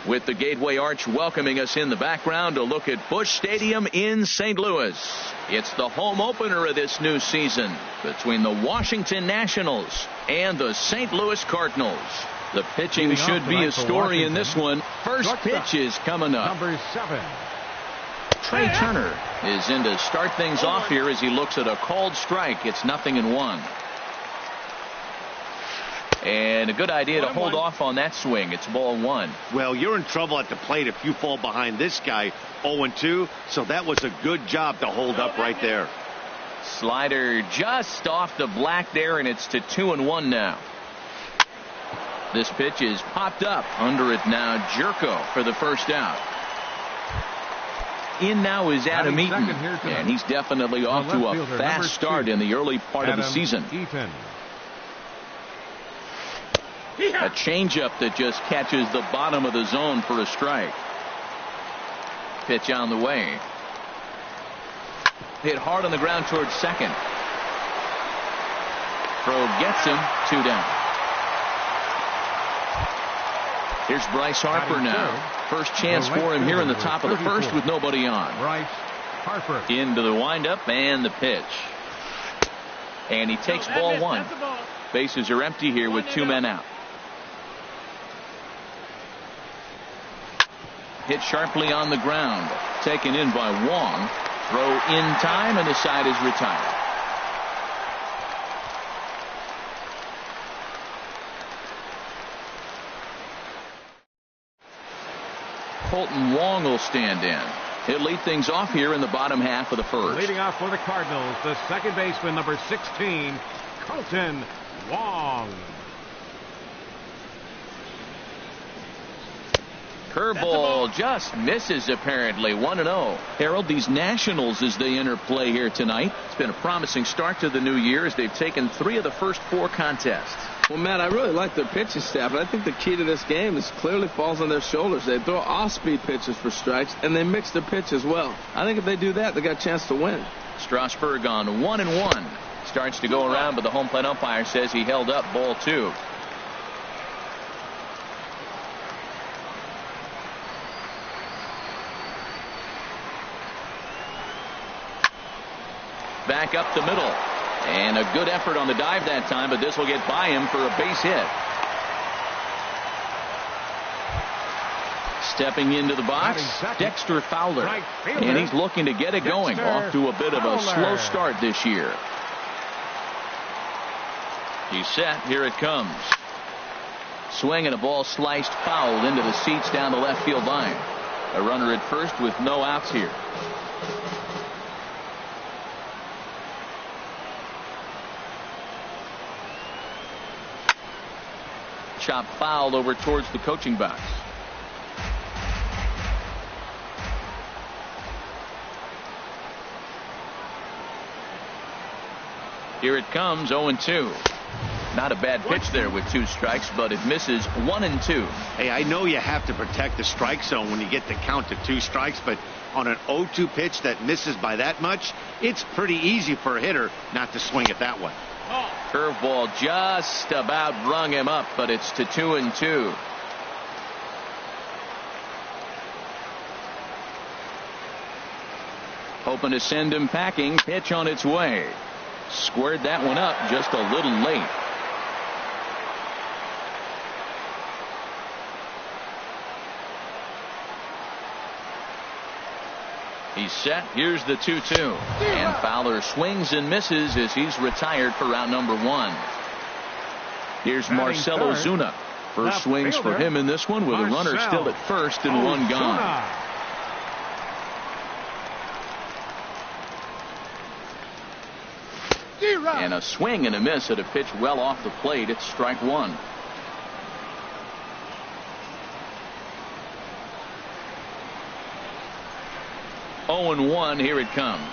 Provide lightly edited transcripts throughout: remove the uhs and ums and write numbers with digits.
With the Gateway Arch welcoming us in the background, a look at Busch Stadium in St. Louis. It's the home opener of this new season between the Washington Nationals and the St. Louis Cardinals. The pitching should be a story in this one. First pitch is coming up. Number 7. Trey Turner is in to start things off here as he looks at a called strike. It's 0-1. And a good idea to hold off on that swing. It's ball 1. Well, you're in trouble at the plate if you fall behind this guy 0-2. So that was a good job to hold up right there. Slider just off the black there, and it's to 2-1 now. This pitch is popped up under it now. Jerko for the first out. In now is Adam Eaton, and he's definitely off to a fast start in the early part of the season. A changeup that just catches the bottom of the zone for a strike. Pitch on the way. Hit hard on the ground towards second. Throw gets him. 2 down. Here's Bryce Harper now. First chance for him here in the top of the first with nobody on. Bryce Harper. Into the windup and the pitch. And he takes ball 1. Bases are empty here with 2 men out. Hit sharply on the ground. Taken in by Wong. Throw in time, and the side is retired. Colton Wong will stand in. He'll lead things off here in the bottom half of the first. Leading off for the Cardinals, the second baseman, number 16, Colton Wong. Curveball just misses apparently. 1-0. Harold, these Nationals as they enter play here tonight. It's been a promising start to the new year as they've taken 3 of the first 4 contests. Well, Matt, I really like their pitching staff, and I think the key to this game is clearly falls on their shoulders. They throw off-speed pitches for strikes, and they mix their pitch as well. I think if they do that, they got a chance to win. Strasburg on 1-1. Starts to go around, but the home plate umpire says he held up ball 2. Back up the middle. And a good effort on the dive that time, but this will get by him for a base hit. Stepping into the box, Dexter Fowler. And he's looking to get it going. Off to a bit of a slow start this year. He's set. Here it comes. Swing and a ball sliced foul into the seats down the left field line. A runner at first with no outs here. Chop foul over towards the coaching box. Here it comes. 0-2. Not a bad pitch there with 2 strikes, but it misses. 1-2. Hey, I know you have to protect the strike zone when you get the count to 2 strikes, but on an 0-2 pitch that misses by that much, it's pretty easy for a hitter not to swing at that one. Curveball just about rung him up, but it's to 2-2. Hoping to send him packing. Pitch on its way. Squared that one up just a little late. He's set. Here's the 2-2. And Fowler swings and misses as he's retired for round number 1. Here's Marcelo Zuna. First swings for him in this one with a runner still at first and 1 gone. And a swing and a miss at a pitch well off the plate. It's strike 1. Oh, 1. Here it comes.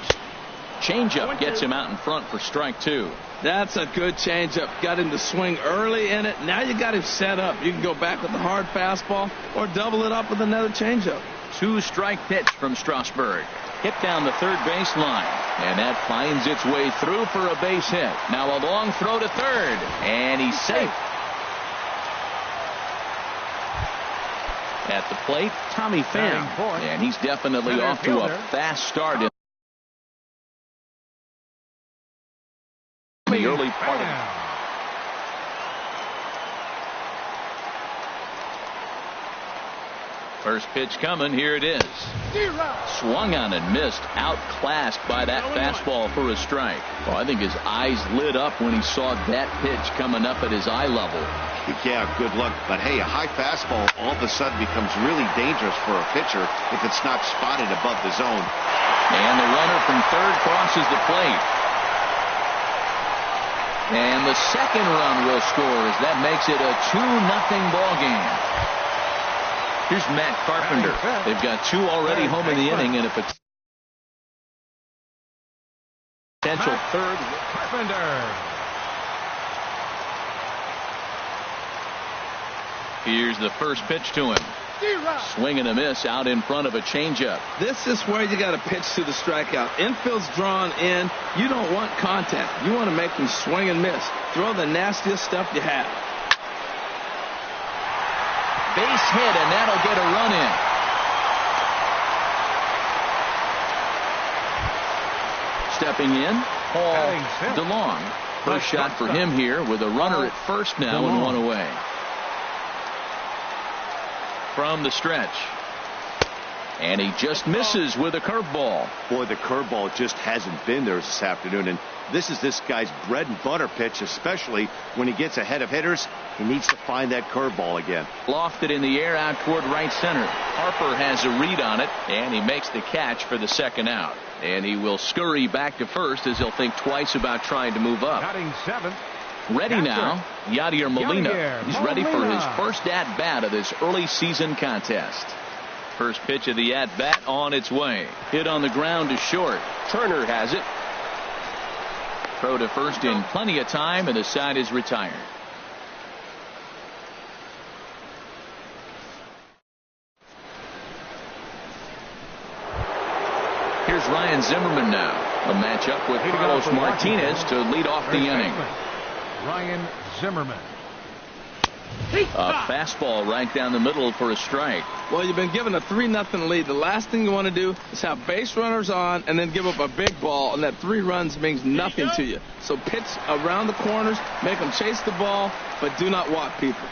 Changeup gets him out in front for strike 2. That's a good changeup. Got him to swing early in it. Now you got him set up. You can go back with the hard fastball or double it up with another changeup. 2-strike pitch from Strasburg. Hit down the third base line. And that finds its way through for a base hit. Now a long throw to third. And he's safe. At the plate, Tommy Pham. And he's definitely off to a fast start in the early part of it. First pitch coming. Here it is. Swung on and missed. Outclassed by that fastball for a strike. Well, I think his eyes lit up when he saw that pitch coming up at his eye level. Yeah, good luck. But hey, a high fastball all of a sudden becomes really dangerous for a pitcher if it's not spotted above the zone. And the runner from third crosses the plate. And the second run will score as that makes it a 2-0 ball game. Here's Matt Carpenter. They've got 2 already home in the inning, and if it's potential third. Carpenter. Here's the first pitch to him. Swing and a miss out in front of a changeup. This is where you got to pitch to the strikeout. Infield's drawn in. You don't want contact. You want to make them swing and miss. Throw the nastiest stuff you have. Base hit, and that'll get a run in. Stepping in, Paul DeLong. First shot for him here with a runner at first now and 1 away. From the stretch. And he just misses with a curveball. Boy, the curveball just hasn't been there this afternoon. And this is this guy's bread and butter pitch, especially when he gets ahead of hitters. He needs to find that curveball again. Lofted in the air out toward right center. Harper has a read on it, and he makes the catch for the second out. And he will scurry back to first as he'll think twice about trying to move up. Batting seventh. Ready now, Yadier Molina. He's ready for his first at-bat of this early season contest. First pitch of the at-bat on its way. Hit on the ground to short. Turner has it. Throw to first in plenty of time, and the side is retired. Here's Ryan Zimmerman now. A matchup with Carlos Martinez to lead off the inning. Ryan Zimmerman. A fastball right down the middle for a strike. Well, you've been given a 3-0 lead. The last thing you want to do is have base runners on and then give up a big ball, and that 3 runs means nothing to you. So pitch around the corners, make them chase the ball, but do not walk people.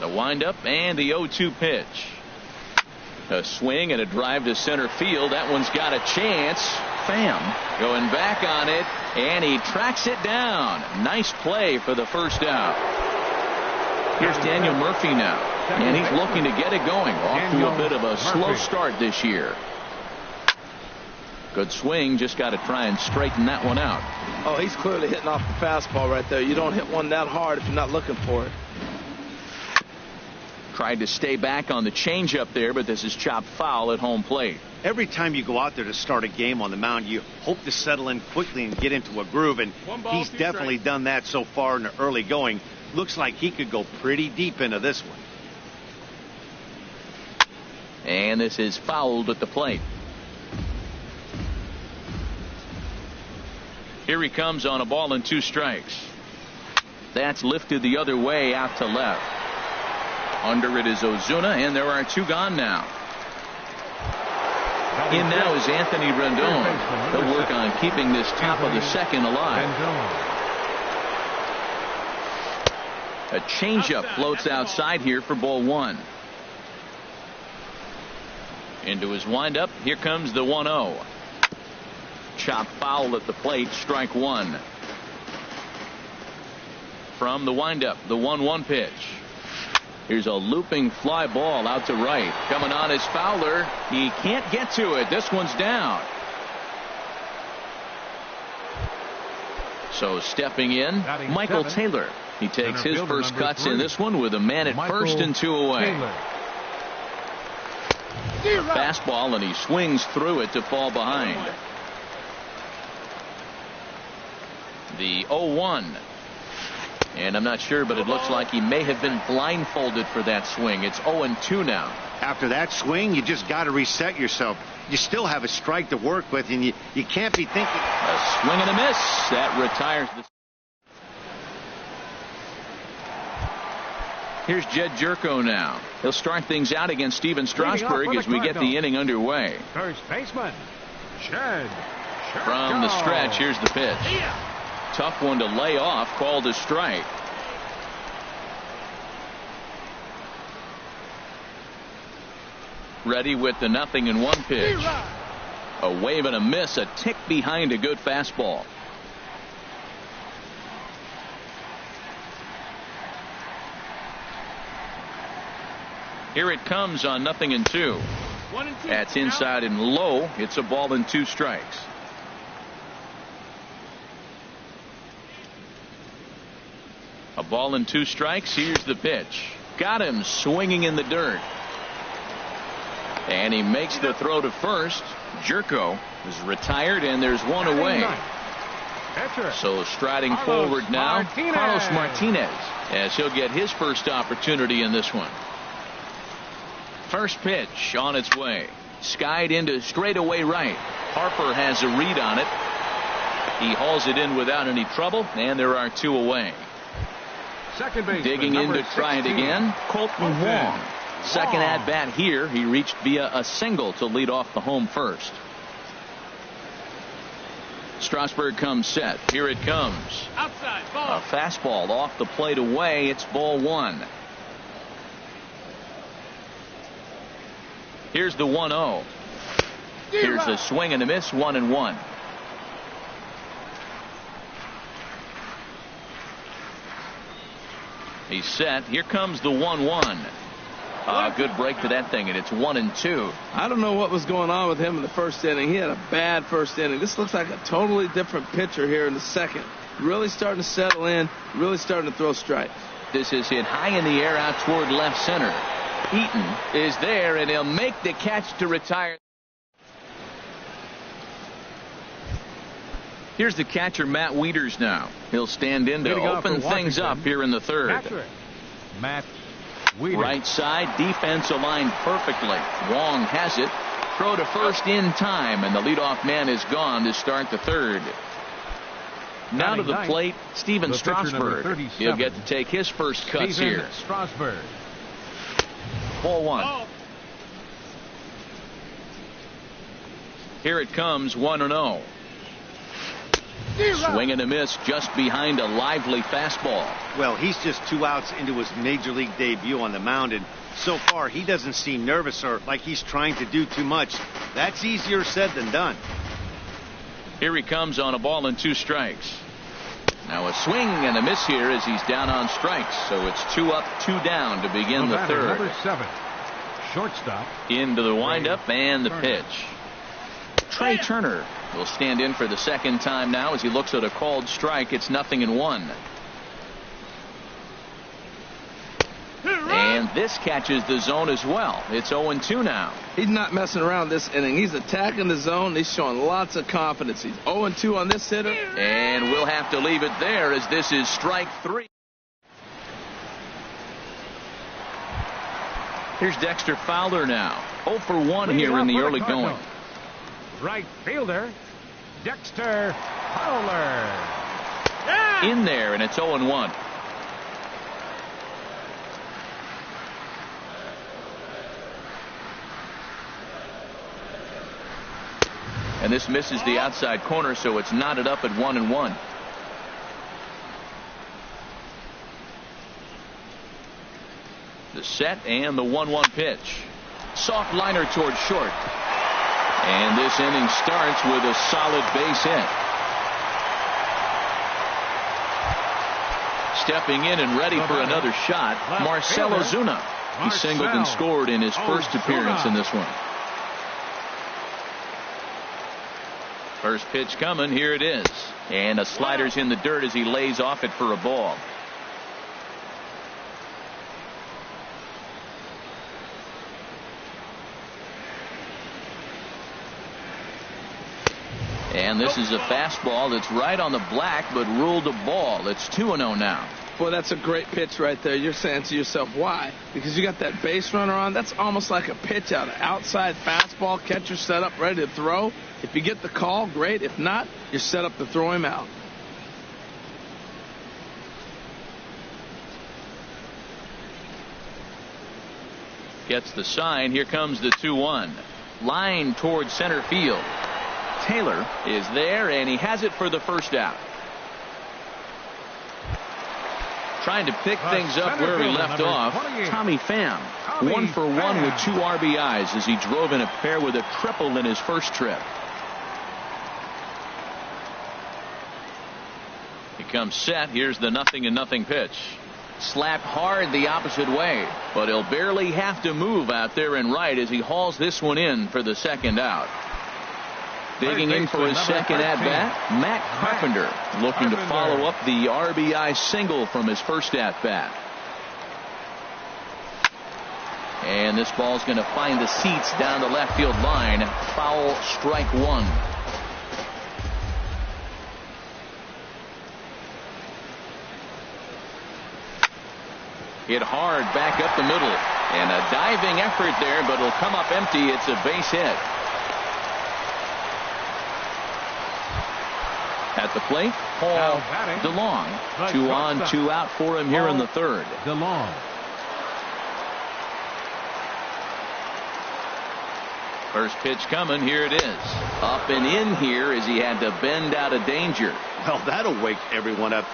The windup and the 0-2 pitch. A swing and a drive to center field. That one's got a chance. Pham going back on it, and he tracks it down. Nice play for the first out. Here's Daniel Murphy now, and he's looking to get it going. Off to a bit of a slow start this year. Good swing, just got to try and straighten that one out. Oh, he's clearly hitting off the fastball right there. You don't hit one that hard if you're not looking for it. Tried to stay back on the changeup there, but this is chopped foul at home plate. Every time you go out there to start a game on the mound, you hope to settle in quickly and get into a groove, and he's definitely done that so far in the early going. Looks like he could go pretty deep into this one. And this is fouled at the plate. Here he comes on a ball and 2 strikes. That's lifted the other way out to left. Under it is Ozuna, and there are 2 gone now. In now is Anthony Rendon. He'll work on keeping this top of the second alive. A changeup floats outside here for ball 1. Into his windup. Here comes the 1-0. Chop foul at the plate. Strike 1. From the windup, the 1-1 pitch. Here's a looping fly ball out to right. Coming on is Fowler. He can't get to it. This one's down. So stepping in, Michael Taylor. He takes his first cuts in this one with a man at first and 2 away. Fastball, and he swings through it to fall behind. The 0-1. And I'm not sure, but it looks like he may have been blindfolded for that swing. It's 0-2 now. After that swing, you just got to reset yourself. You still have a strike to work with, and you can't be thinking. A swing and a miss. That retires the. Here's Jed Jerko now. He'll start things out against Steven Strasburg as we get the inning underway. First baseman, Jed Jerko. From the stretch, here's the pitch. Tough one to lay off, called a strike. Ready with the 0-1 pitch. A wave and a miss, a tick behind a good fastball. Here it comes on 0-2. That's inside and low. It's a ball and 2 strikes. A ball and 2 strikes. Here's the pitch. Got him swinging in the dirt. And he makes the throw to first. Jerko is retired, and there's one away. So striding forward now, Carlos Martinez, as he'll get his first opportunity in this one. First pitch on its way. Skied into straightaway right. Harper has a read on it. He hauls it in without any trouble, and there are 2 away. Second baseman, digging in to try it again, Colton Wong. Second at bat here. He reached via a single to lead off the home first. Strasburg comes set. Here it comes. Outside ball. A fastball off the plate away. It's ball 1. Here's the 1-0. Here's a swing and a miss, 1-1. He's set. Here comes the 1-1. Good break to that thing, and it's 1-2. I don't know what was going on with him in the first inning. He had a bad first inning. This looks like a totally different pitcher here in the second. Really starting to settle in, really starting to throw strikes. This is hit high in the air out toward left center. Eaton is there, and he'll make the catch to retire. Here's the catcher, Matt Wieters, now. He'll stand in to open things up here in the third. Catcher, Matt Wieters. Right side, defense aligned perfectly. Wong has it. Throw to first in time, and the leadoff man is gone to start the third. Now to the plate, Steven Strasburg. He'll get to take his first cuts here. Strasburg. Ball 1. Here it comes, 1-0. Swing and a miss just behind a lively fastball. Well, he's just 2 outs into his major league debut on the mound, and so far he doesn't seem nervous or like he's trying to do too much. That's easier said than done. Here he comes on a ball and 2 strikes. Now a swing and a miss here as he's down on strikes. So it's 2 up, 2 down to begin the third. Number 7, shortstop. Into the windup and the pitch. Trey Turner will stand in for the second time now as he looks at a called strike. It's 0-1. And this catches the zone as well. It's 0-2 now. He's not messing around this inning. He's attacking the zone. He's showing lots of confidence. He's 0-2 on this hitter. And we'll have to leave it there as this is strike 3. Here's Dexter Fowler now. 0 for 1 here in the early going. Right fielder, Dexter Fowler. In there, and it's 0-1. And this misses the outside corner, so it's knotted up at 1-1. The set and the 1-1 pitch. Soft liner towards short. And this inning starts with a solid base hit. Stepping in and ready for another shot, Marcell Ozuna. He singled and scored in his first appearance in this one. First pitch coming, here it is. And a slider's in the dirt as he lays off it for a ball. And this is a fastball that's right on the black, but ruled a ball. It's 2-0 now. Boy, that's a great pitch right there. You're saying to yourself, why? Because you got that base runner on. That's almost like a pitch out. An outside fastball, catcher set up, ready to throw. If you get the call, great. If not, you're set up to throw him out. Gets the sign. Here comes the 2-1. Line towards center field. Taylor is there, and he has it for the first out. Trying to pick things up where he left off. Tommy Pham, 1 for 1 with 2 RBIs as he drove in a pair with a triple in his first trip. He comes set. Here's the 0-0 pitch. Slapped hard the opposite way, but he'll barely have to move out there and right as he hauls this one in for the second out. Digging in for his second at-bat, Matt Carpenter looking to follow up the RBI single from his first at-bat. And this ball's going to find the seats down the left field line. Foul, strike 1. Hit hard back up the middle. And a diving effort there, but it'll come up empty. It's a base hit. At the plate, Paul DeLong. 2 on, 2 out for him here in the third. DeLong. First pitch coming. Here it is. Up and in here as he had to bend out of danger. Well, that'll wake everyone up.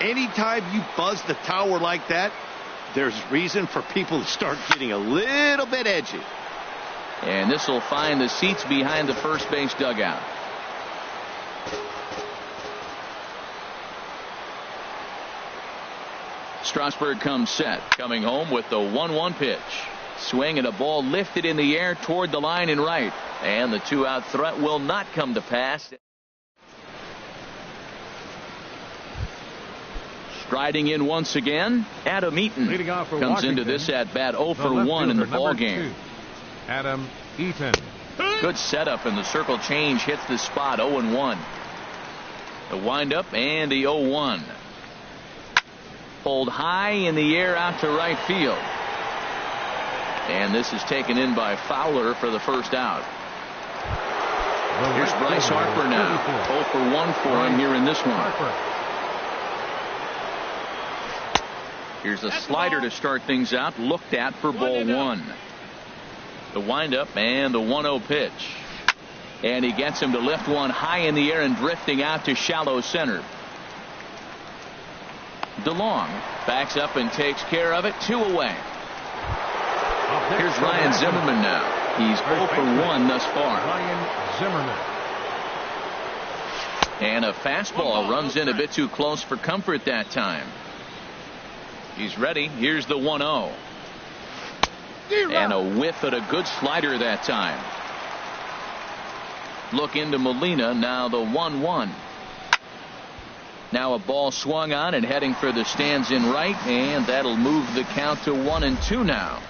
Anytime you buzz the tower like that, there's reason for people to start getting a little bit edgy. And this will find the seats behind the first base dugout. Strasburg comes set, coming home with the 1-1 pitch. Swing and a ball lifted in the air toward the line and right. And the 2-out threat will not come to pass. Striding in once again, Adam Eaton comes Washington, into this at-bat 0 for 1 in the ballgame. Adam Eaton. Good setup, and the circle change hits the spot. 0-1. The windup and the 0-1. Pulled high in the air out to right field. And this is taken in by Fowler for the first out. Here's Bryce Harper now. 0 for 1 for him here in this one. Here's a slider to start things out. Looked at for ball 1. The windup and the 1-0 pitch. And he gets him to lift one high in the air and drifting out to shallow center. DeLong backs up and takes care of it. 2 away. Here's Ryan Zimmerman now. He's 0 for 1 thus far. Ryan Zimmerman. And a fastball runs in a bit too close for comfort that time. He's ready. Here's the 1-0. And a whiff at a good slider that time. Look into Molina. Now the 1-1. Now a ball swung on and heading for the stands in right, and that'll move the count to 1-2 now.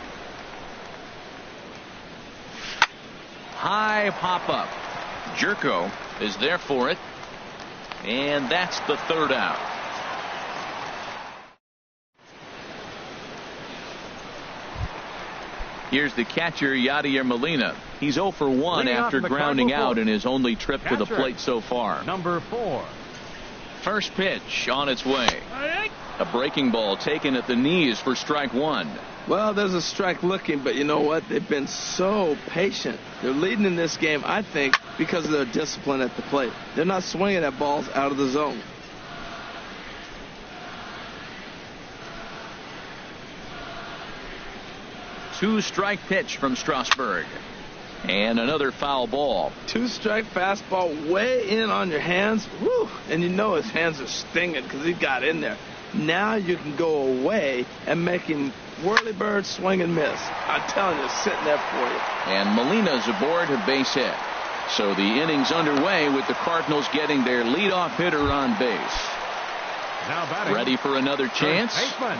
High pop up. Jerko is there for it, and that's the third out. Here's the catcher, Yadier Molina. He's 0 for 1 after grounding out in his only trip to the plate so far. Number 4. First pitch on its way. A breaking ball taken at the knees for strike 1. Well, there's a strike looking, but you know what? They've been so patient. They're leading in this game, I think, because of their discipline at the plate. They're not swinging at balls out of the zone. Two-strike pitch from Strasburg. And another foul ball. 2-strike fastball way in on your hands. Woo! And you know his hands are stinging because he got in there. Now you can go away and make him whirly-bird swing and miss. I'm telling you, sitting there for you. And Molina's aboard a base hit. So the inning's underway with the Cardinals getting their leadoff hitter on base. Now batting. Ready for another chance.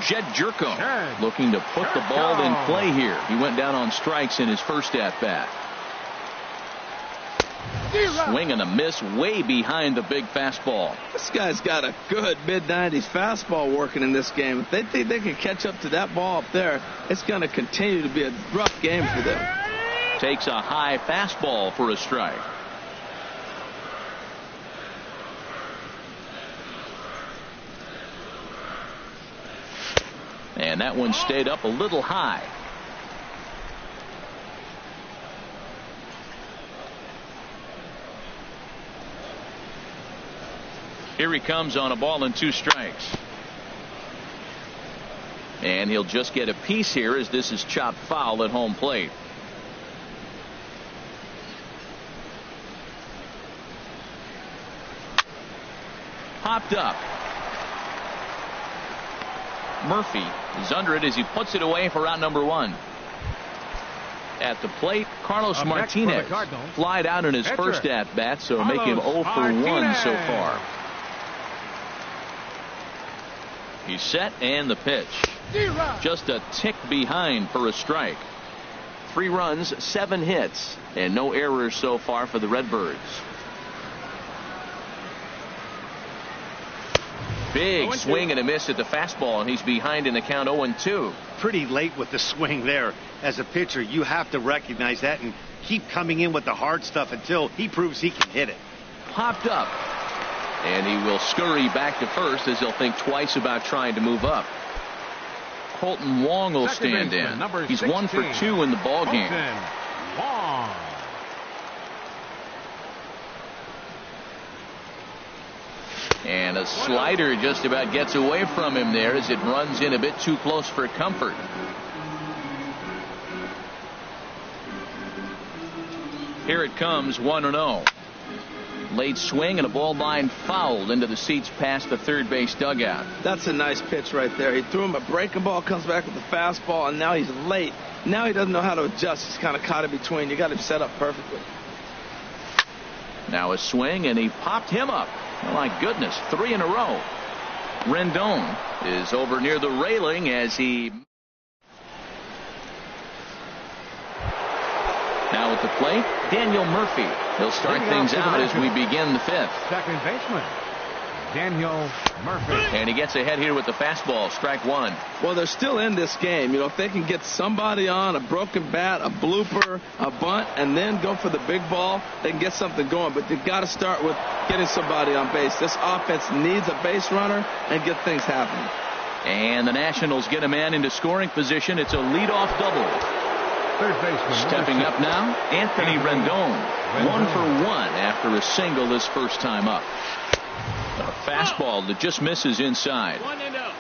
Jed Jerko looking to put the ball in play here. He went down on strikes in his first at-bat. Swing and a miss way behind the big fastball. This guy's got a good mid-90s fastball working in this game. If they think they can catch up to that ball up there, it's going to continue to be a rough game for them. Takes a high fastball for a strike. And that one stayed up a little high. Here he comes on a ball and 2 strikes. And he'll just get a piece here as this is chopped foul at home plate. Popped up. Murphy is under it as he puts it away for out number 1. At the plate, Carlos Martinez flied out in his first at-bat, so make him 0 for 1 so far. He's set and the pitch. Just a tick behind for a strike. 3 runs, 7 hits, and no errors so far for the Redbirds. Big swing and a miss at the fastball, and he's behind in the count 0-2. Pretty late with the swing there. As a pitcher, you have to recognize that and keep coming in with the hard stuff until he proves he can hit it. Popped up, and he will scurry back to first as he'll think twice about trying to move up. Colton Wong will stand in. He's 1 for 2 in the ball game. Wong. And a slider just about gets away from him there as it runs in a bit too close for comfort. Here it comes, 1-0. Late swing and a ball line fouled into the seats past the third base dugout. That's a nice pitch right there. He threw him a breaking ball, comes back with a fastball, and now he's late. Now he doesn't know how to adjust. He's kind of caught in between. You got him set up perfectly. Now a swing, and he popped him up. Oh, my goodness, 3 in a row. Rendon is over near the railing as he... Now at the plate, Daniel Murphy. He'll start things out as we begin the 5th. Second baseman, Daniel Murphy. And he gets ahead here with the fastball, strike 1. Well, they're still in this game. You know, if they can get somebody on, a broken bat, a blooper, a bunt, and then go for the big ball, they can get something going. But they've got to start with getting somebody on base. This offense needs a base runner and get things happening. And the Nationals get a man into scoring position. It's a leadoff double. Third baseman. Stepping up now, Anthony Rendon. 1 for 1 after a single this first time up. A fastball that just misses inside. 1-0.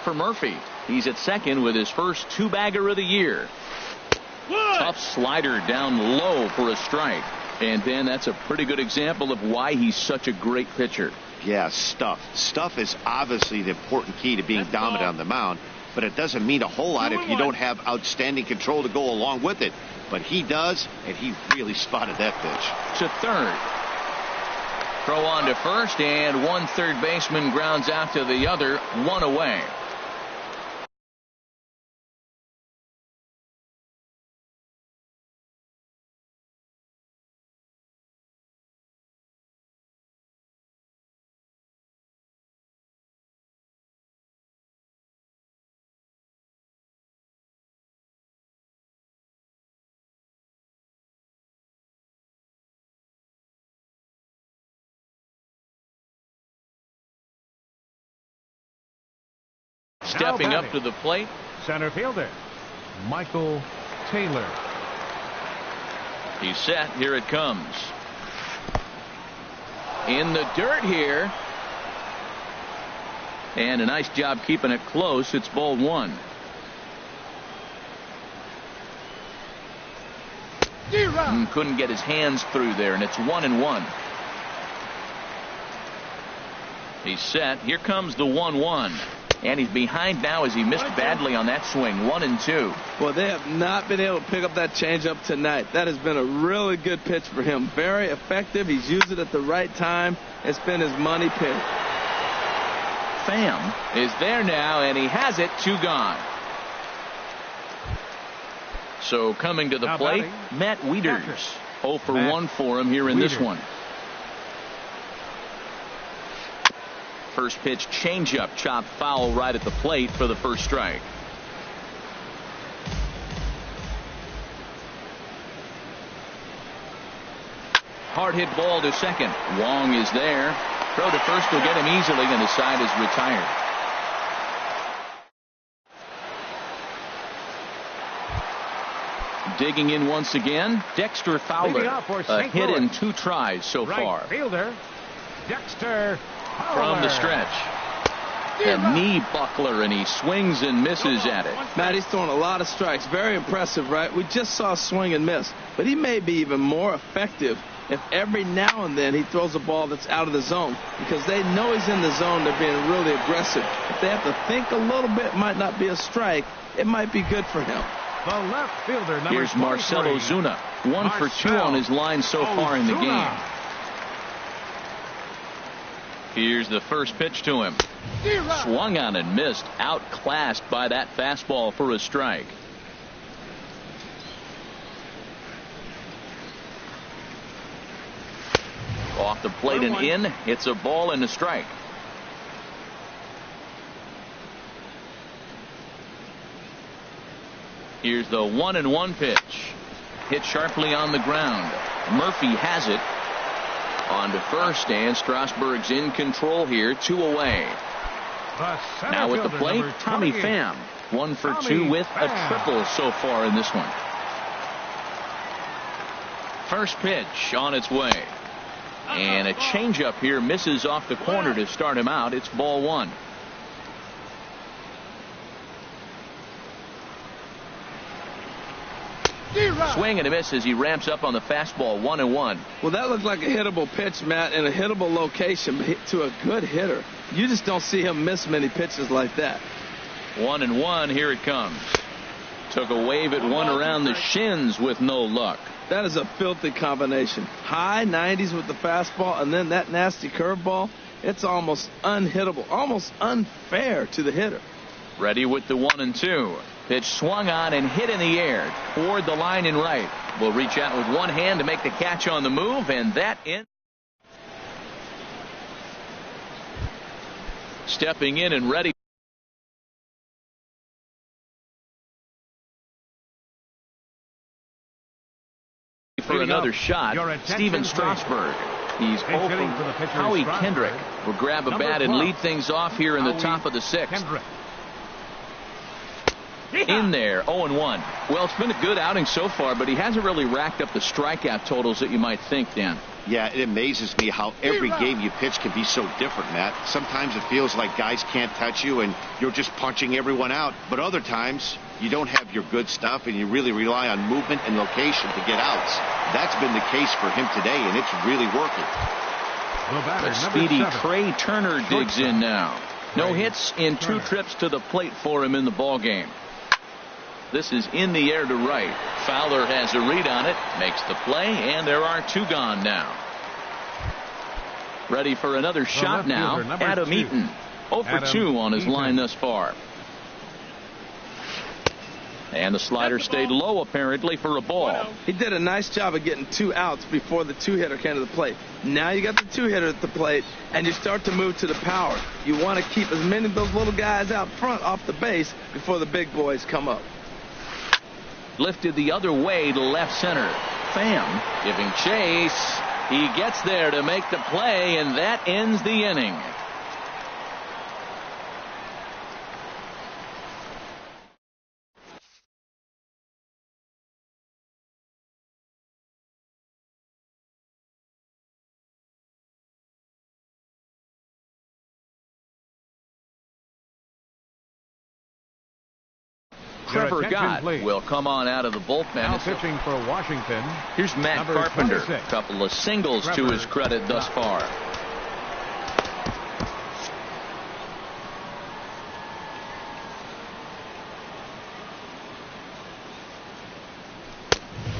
For Murphy, he's at second with his first 2-bagger of the year. Tough slider down low for a strike. And then that's a pretty good example of why he's such a great pitcher. Yeah, stuff. Stuff is obviously the important key to being dominant on the mound, but it doesn't mean a whole lot if you don't have outstanding control to go along with it. But he does, and he really spotted that pitch. To third. Throw on to first, and one third baseman grounds out to the other, 1 away. Stepping up to the plate, center fielder Michael Taylor. He's set. Here it comes. In the dirt here. And a nice job keeping it close. It's ball 1. Couldn't get his hands through there, and it's 1-1. He's set. Here comes the 1-1. And he's behind now as he missed badly on that swing. 1-2. Well, they have not been able to pick up that changeup tonight. That has been a really good pitch for him. Very effective. He's used it at the right time. It's been his money pick. Pham is there now, and he has it. 2 gone. So coming to the plate, Matt Wieters. 0 for 1 for him here in this one. First pitch changeup, chopped foul right at the plate for the first strike. Hard hit ball to second. Wong is there. Throw to first will get him easily, and the side is retired. Digging in once again, Dexter Fowler. A hit in 2 tries so far. Right fielder Dexter from the stretch. A knee buckler, and he swings and misses at it. Matt, he's throwing a lot of strikes. Very impressive, right? We just saw swing and miss. But he may be even more effective if every now and then he throws a ball that's out of the zone, because they know he's in the zone. They're being really aggressive. If they have to think a little bit, might not be a strike. It might be good for him. The left fielder, number Here's Marcell Ozuna. 1 for 2 on his line so far in the game. Here's the first pitch to him. Swung on and missed. Outclassed by that fastball for a strike. Off the plate and in. It's a ball and a strike. Here's the 1-1 pitch. Hit sharply on the ground. Murphy has it. On to first, and Strasburg's in control here. 2 away. Now at the plate, Tommy Pham. 1 for 2 with a triple so far in this one. First pitch on its way. And a changeup here misses off the corner to start him out. It's ball 1. Swing and a miss as he ramps up on the fastball. 1-1. Well, that looked like a hittable pitch, Matt, in a hittable location to a good hitter. You just don't see him miss many pitches like that. 1-1. Here it comes. Took a wave at one around the shins with no luck. That is a filthy combination. High 90s with the fastball, and then that nasty curveball. It's almost unhittable, almost unfair to the hitter. Ready with the 1-2. Pitch swung on and hit in the air toward the line and right. Will reach out with one hand to make the catch on the move, and that in. Stepping in and ready for another shot, Steven Strasburg. He's open. Howie Kendrick will grab a bat and lead things off here in the top of the 6th. In there, 0-1. Well, it's been a good outing so far, but he hasn't really racked up the strikeout totals that you might think, Dan. Yeah, it amazes me how every game you pitch can be so different, Matt. Sometimes it feels like guys can't touch you and you're just punching everyone out. But other times, you don't have your good stuff and you really rely on movement and location to get outs. That's been the case for him today, and it's really working. The speedy Trey Turner digs in now. No hits in 2 trips to the plate for him in the ballgame. This is in the air to right. Fowler has a read on it, makes the play, and there are 2 gone now. Ready for another shot now, Adam Eaton. 0 for 2 on his line thus far. And the slider stayed low apparently for a ball. He did a nice job of getting 2 outs before the 2-hitter came to the plate. Now you got the 2-hitter at the plate, and you start to move to the power. You want to keep as many of those little guys out front off the base before the big boys come up. Lifted the other way to left center. Pham giving chase. He gets there to make the play, and that ends the inning. Trevor Gott will come on out of the bullpen. Now pitching for Washington. Here's Matt Carpenter. A couple of singles to his credit thus far.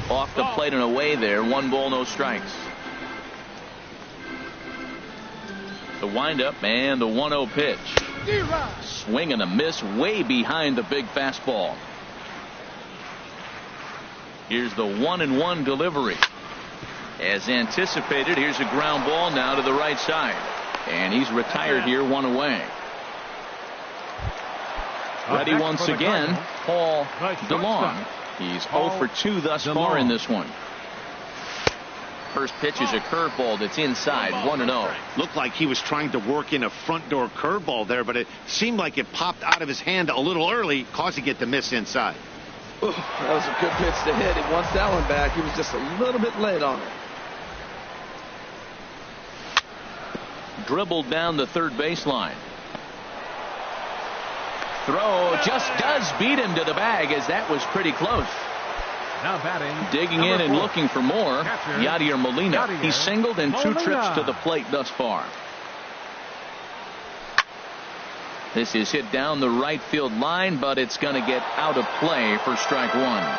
Off the plate and away there. 1 ball, no strikes. The windup and the 1-0 pitch. Swing and a miss way behind the big fastball. Here's the 1-1 delivery. As anticipated, here's a ground ball now to the right side. And he's retired here, 1 away. Ready once again, Paul DeLong. He's 0 for 2 thus far in this one. First pitch is a curveball that's inside, 1-0. Looked like he was trying to work in a front door curveball there, but it seemed like it popped out of his hand a little early, causing it to miss inside. Ooh, that was a good pitch to hit. He wants that one back. He was just a little bit late on it. dribbled down the third baseline. Throw just does beat him to the bag, as that was pretty close. Now batting. Digging in and looking for more, Yadier Molina. He's singled in 2 trips to the plate thus far. This is hit down the right field line, but it's going to get out of play for strike one.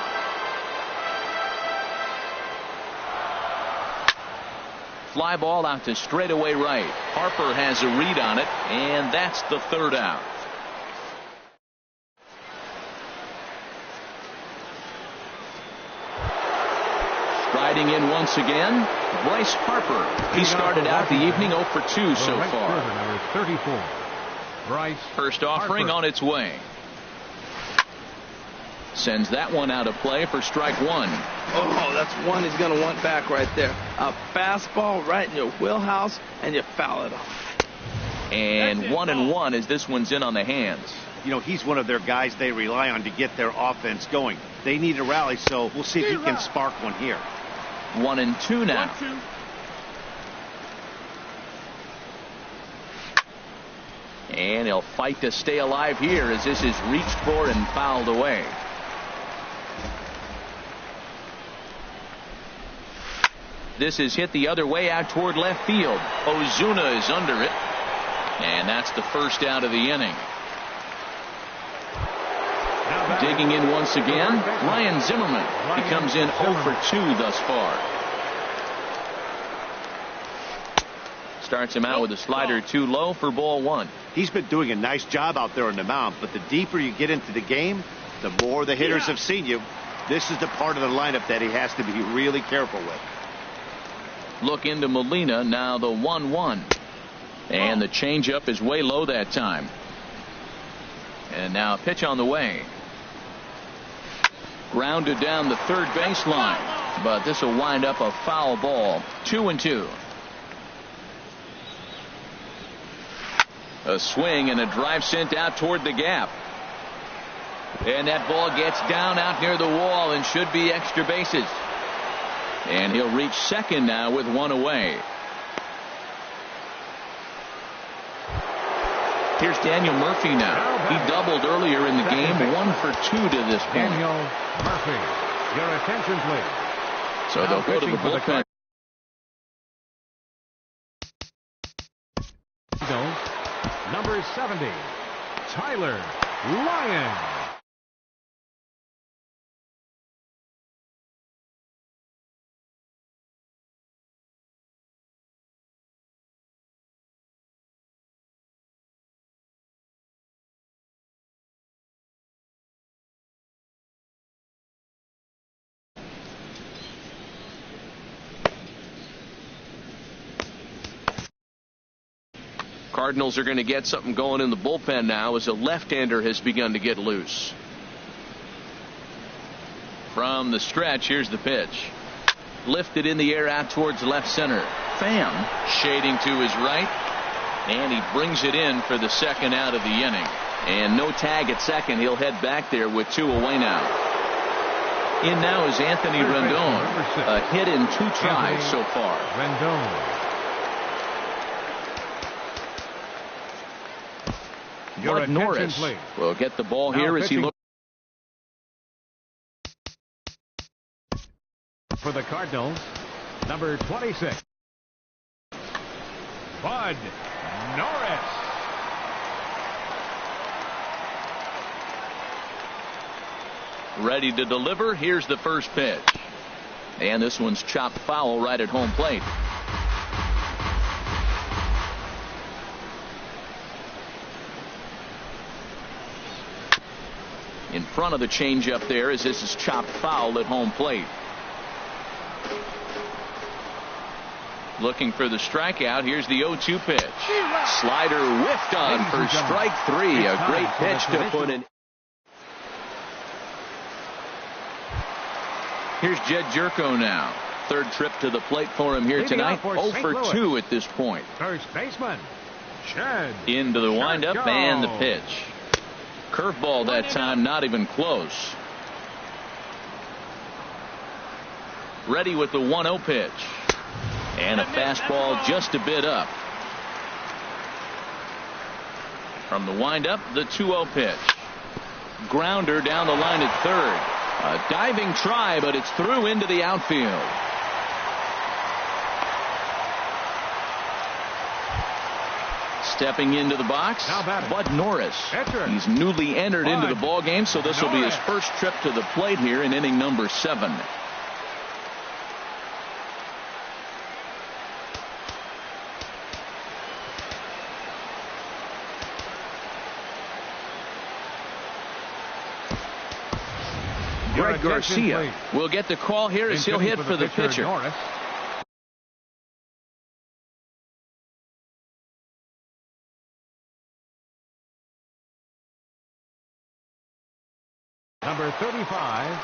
Fly ball out to straightaway right. Harper has a read on it, and that's the third out. Striding in once again, Bryce Harper. He started out the evening 0 for 2 so far. Number 34. Bryce First offering Harper. on its way. Sends that one out of play for strike one. Oh, that's one he's going to want back right there. A fastball right in your wheelhouse, and you foul it off. And 1-1 as this one's in on the hands. You know, he's one of their guys they rely on to get their offense going. They need a rally, so we'll see if he can spark one here. 1-2 now. 1-2. And he'll fight to stay alive here as this is reached for and fouled away. This is hit the other way out toward left field. Ozuna is under it. And that's the first out of the inning. Digging in once again, Ryan Zimmerman. He comes in 0 for 2 thus far. Starts him out with a slider too low for ball one. He's been doing a nice job out there on the mound, but the deeper you get into the game, the more the hitters have seen you. This is the part of the lineup that he has to be really careful with. Look into Molina, now the 1-1. And the changeup is way low that time. And now a pitch on the way. Grounded down the third baseline, but this will wind up a foul ball. 2-2. A swing and a drive sent out toward the gap. And that ball gets down out near the wall and should be extra bases. And he'll reach second now with one away. Here's Daniel Murphy now. He doubled earlier in the game, 1 for 2 to this point. Daniel Murphy. Your attention, please. So they'll go to the bullpen. Number 70, Tyler Lyon. Cardinals are going to get something going in the bullpen now as a left-hander has begun to get loose. From the stretch, here's the pitch. Lifted in the air out towards left center. Pham shading to his right, and he brings it in for the second out of the inning. And no tag at second. He'll head back there with 2 away now. In now is Anthony Rendon. A hit in 2 tries so far. Rendon. Bud Norris will get the ball here as he looks. For the Cardinals, number 26, Bud Norris. Ready to deliver. Here's the first pitch. And this one's chopped foul right at home plate. In front of the changeup there as this is chopped foul at home plate. Looking for the strikeout. Here's the 0-2 pitch. Slider whiffed on for strike 3. A great pitch to put in. Here's Jed Jerko now. Third trip to the plate for him here tonight. 0 for 2 at this point. First baseman, Jed. Into the windup and the pitch. Curveball that time, not even close. Ready with the 1-0 pitch. And a fastball just a bit up. From the windup, the 2-0 pitch. Grounder down the line at third. A diving try, but it's through into the outfield. Stepping into the box, Bud Norris. He's newly entered into the ball game, so this will be his first trip to the plate here in inning number 7. Greg Garcia will get the call here as he'll hit for the pitcher. Number 35,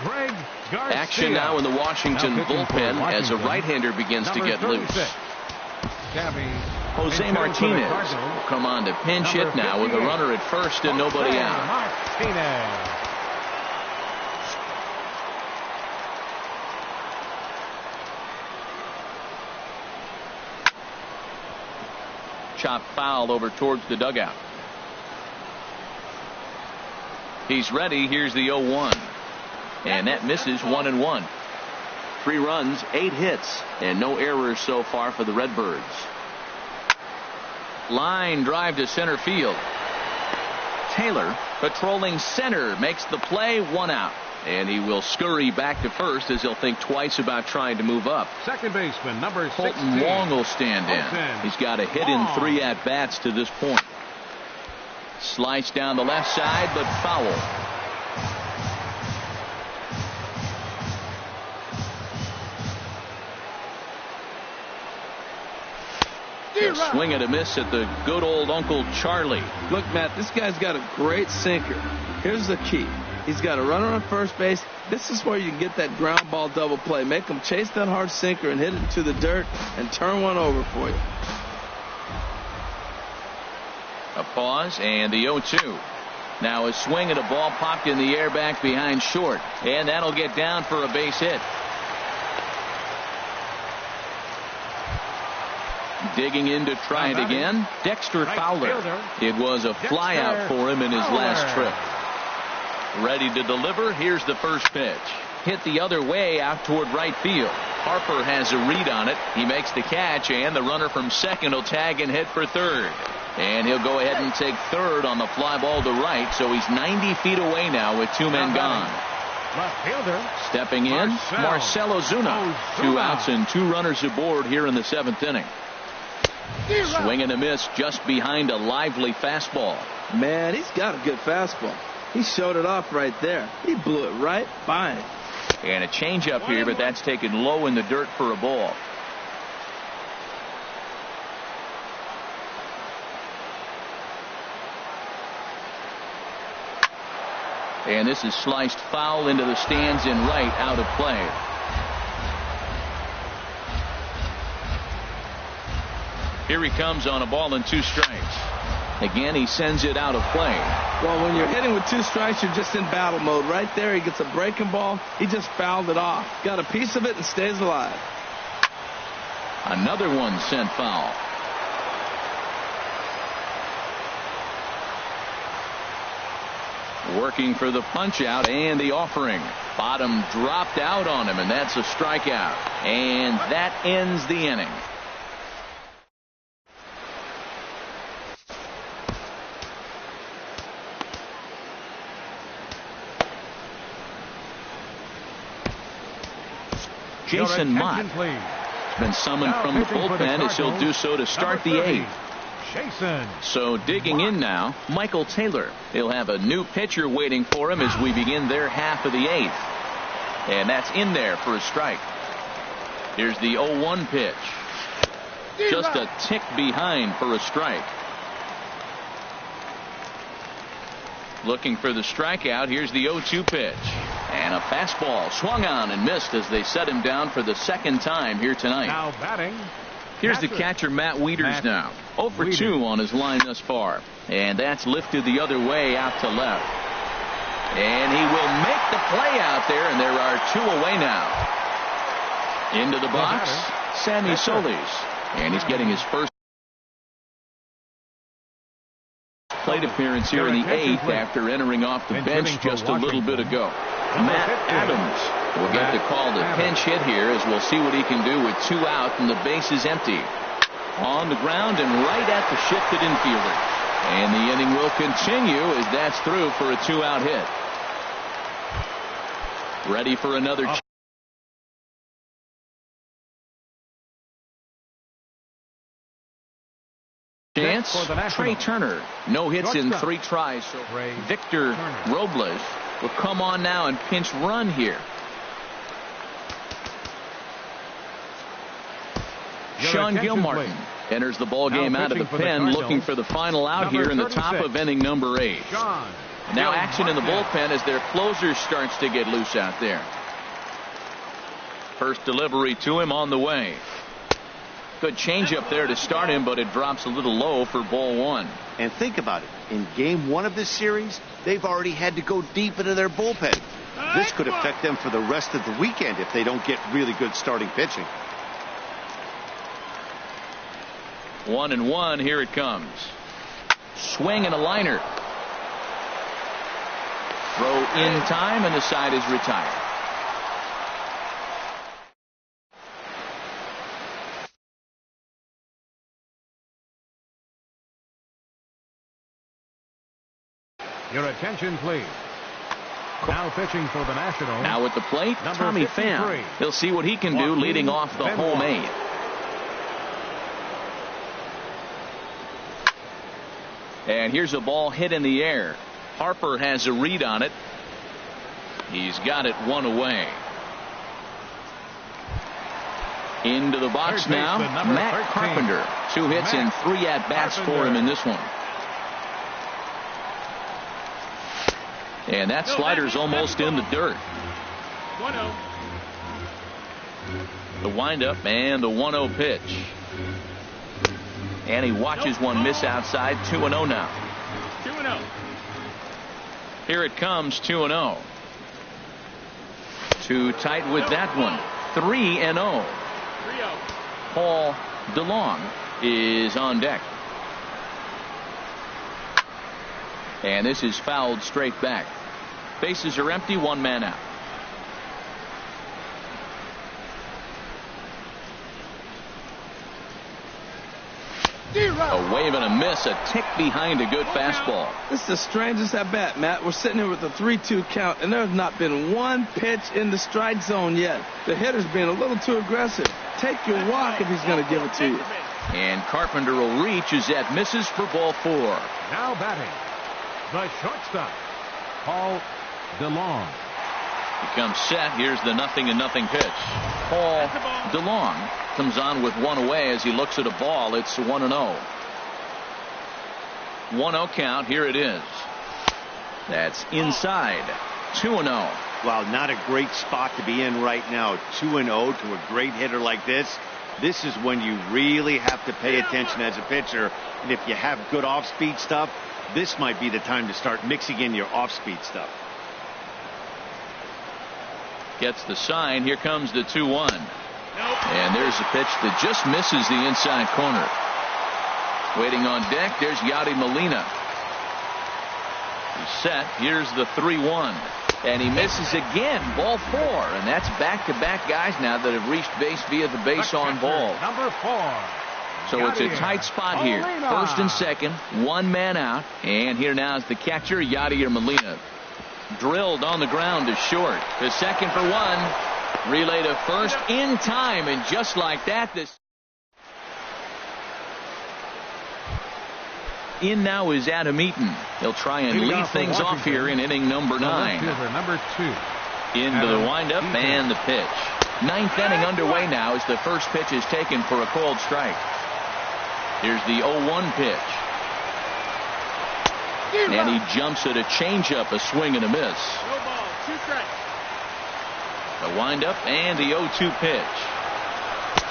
Greg Garcia. Action now in the Washington bullpen as a right-hander begins to get loose. Jose Martinez will come on to pinch hit now with a runner at first and nobody out. Chop foul over towards the dugout. He's ready. Here's the 0-1. And that misses 1-1. 3 runs, 8 hits, and no errors so far for the Redbirds. Line drive to center field. Taylor patrolling center makes the play, 1 out. And he will scurry back to first as he'll think twice about trying to move up. Second baseman, number 16. Colton Wong will stand in. He's got a hit in 3 at-bats to this point. Slice down the left side, but foul. A swing and a miss at the good old Uncle Charlie. Look, Matt, this guy's got a great sinker. Here's the key. He's got a runner on first base. This is where you can get that ground ball double play. Make him chase that hard sinker and hit it to the dirt and turn one over for you. A pause and the 0-2. Now a swing and a ball popped in the air back behind short. And that'll get down for a base hit. Digging in to try it again, Dexter Fowler. It was a fly out for him in his last trip. Ready to deliver. Here's the first pitch. Hit the other way out toward right field. Harper has a read on it. He makes the catch, and the runner from second will tag and hit for third. And he'll go ahead and take third on the fly ball to right, so he's 90 feet away now with 2 men gone. Stepping in, Marcell Ozuna. 2 outs and 2 runners aboard here in the 7th inning. Swing and a miss just behind a lively fastball. Man, he's got a good fastball. He showed it off right there. He blew it right by him. And a changeup here, but that's taken low in the dirt for a ball. And this is sliced foul into the stands in right, out of play. Here he comes on a ball and 2 strikes. Again, he sends it out of play. Well, when you're hitting with 2 strikes, you're just in battle mode. Right there, he gets a breaking ball. He just fouled it off. Got a piece of it and stays alive. Another one sent foul. Working for the punch out and the offering. Bottom dropped out on him, and that's a strikeout. And that ends the inning. Jason Mott has been summoned from the bullpen as he'll do so to start the 8th. So digging in now, Michael Taylor. He'll have a new pitcher waiting for him as we begin their half of the 8th. And that's in there for a strike. Here's the 0-1 pitch. Just a tick behind for a strike. Looking for the strikeout. Here's the 0-2 pitch. And a fastball swung on and missed as they set him down for the 2nd time here tonight. Now batting. Here's the catcher, Matt Wieters now. 0 for 2 on his line thus far. And that's lifted the other way out to left. And he will make the play out there, and there are 2 away now. Into the box, Sammy Solis. And he's getting his first plate appearance here in the 8th after entering off the bench just a little bit ago. Matt Adams will get the call to pinch hit here, as we'll see what he can do with 2 out and the base is empty. On the ground and right at the shifted infielder. And the inning will continue as that's through for a 2-out hit. Ready for another chance. Trey Turner, no hits in 3 tries. So Victor Robles will come on now and pinch run here. Sean Gilmartin enters the ball game out of the pen, looking for the final out here in the top of inning number 8. Now action in the bullpen as their closer starts to get loose out there. First delivery to him on the way. Good changeup there to start him, but it drops a little low for ball 1. And think about it. In game 1 of this series, they've already had to go deep into their bullpen. This could affect them for the rest of the weekend if they don't get really good starting pitching. 1-1, here it comes. Swing and a liner. Throw in time, and the side is retired. Your attention, please. Now pitching for the Nationals. Now at the plate, Tommy Pham. He'll see what he can do leading off the home 8. And here's a ball hit in the air. Harper has a read on it. He's got it 1 away. Into the box now, Matt Carpenter. 2 hits and 3 at-bats for him in this one. And that slider's almost in the dirt. 1-0. The windup and the 1-0 pitch. And he watches one miss outside. 2-0 now. 2-0. Here it comes, 2-0. Too tight with that one. 3-0. 3-0. Paul DeLong is on deck. And this is fouled straight back. Bases are empty, 1 man out. A wave and a miss, a tick behind a good fastball. This is the strangest at bat, Matt. We're sitting here with a 3-2 count, and there's not been one pitch in the strike zone yet. The hitter's being a little too aggressive. Take your walk if he's going to give it to you. And Carpenter will reach as that misses for ball 4. Now batting, the shortstop, Paul DeLong. Becomes set. Here's the 0-0 pitch. Paul DeLong comes on with 1 away as he looks at a ball. It's 1-0. 1-0 count. Here it is. That's inside. 2-0. Wow, not a great spot to be in right now. 2-0 to a great hitter like this. This is when you really have to pay attention as a pitcher. And if you have good off-speed stuff, this might be the time to start mixing in your off-speed stuff. Gets the sign. Here comes the 2-1. And there's a pitch that just misses the inside corner. Waiting on deck, there's Yadi Molina. He's set. Here's the 3-1. And he misses again. Ball 4. And that's back-to-back guys now that have reached base via the base on ball. Number 4. So it's a tight spot here. First and second, 1 man out. And here now is the catcher, Yadier Molina. Drilled on the ground to short. To second for 1. Relay to first in time. And just like that, this in now is Adam Eaton. He'll try and lead things off here in inning number 9. Number 2. Into the windup and the pitch. 9th inning underway now as the first pitch is taken for a called strike. Here's the 0-1 pitch. And he jumps at a changeup, a swing and a miss. No ball, 2 strikes. The windup and the 0-2 pitch.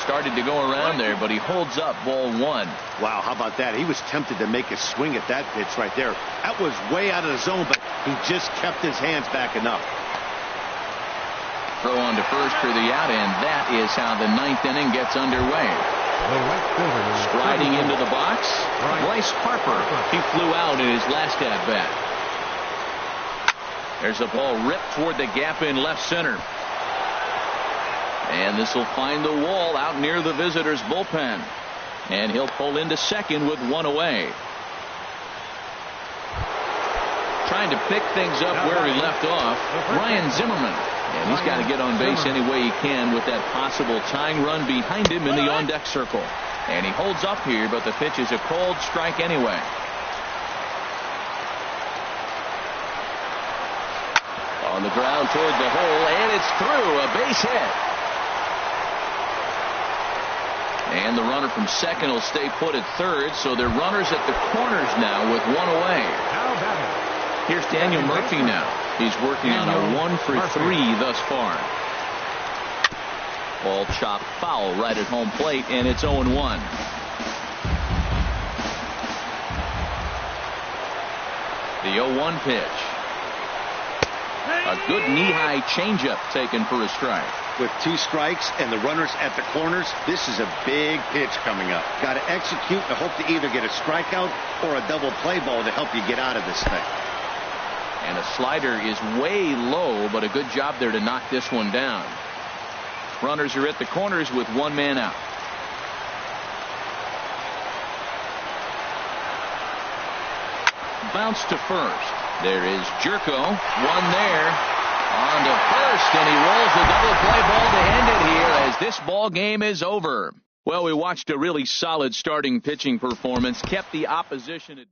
Started to go around there, but he holds up ball 1. Wow, how about that? He was tempted to make a swing at that pitch right there. That was way out of the zone, but he just kept his hands back enough. Throw on to first for the out, and that is how the 9th inning gets underway. The right fielder. Striding into the box, Bryce Harper. He flew out in his last at-bat. There's a ball ripped toward the gap in left center. And this will find the wall out near the visitors' bullpen. And he'll pull into second with one away. Trying to pick things up where he left off, Ryan Zimmerman. And he's got to get on base any way he can with that possible tying run behind him in the on-deck circle. And he holds up here, but the pitch is a cold strike anyway. On the ground toward the hole, and it's through. A base hit. And the runner from second will stay put at third, so they're runners at the corners now with one away. Here's Daniel Murphy now. He's working on a 1-for-3 thus far. Ball chopped foul right at home plate, and it's 0-1. The 0-1 pitch. A good knee-high changeup taken for a strike. With 2 strikes and the runners at the corners, this is a big pitch coming up. Got to execute and hope to either get a strikeout or a double play ball to help you get out of this thing. And a slider is way low, but a good job there to knock this one down. Runners are at the corners with one man out. Bounce to first. There is Jerko. One there. On to first, and he rolls the double play ball to end it here as this ball game is over. Well, we watched a really solid starting pitching performance, kept the opposition at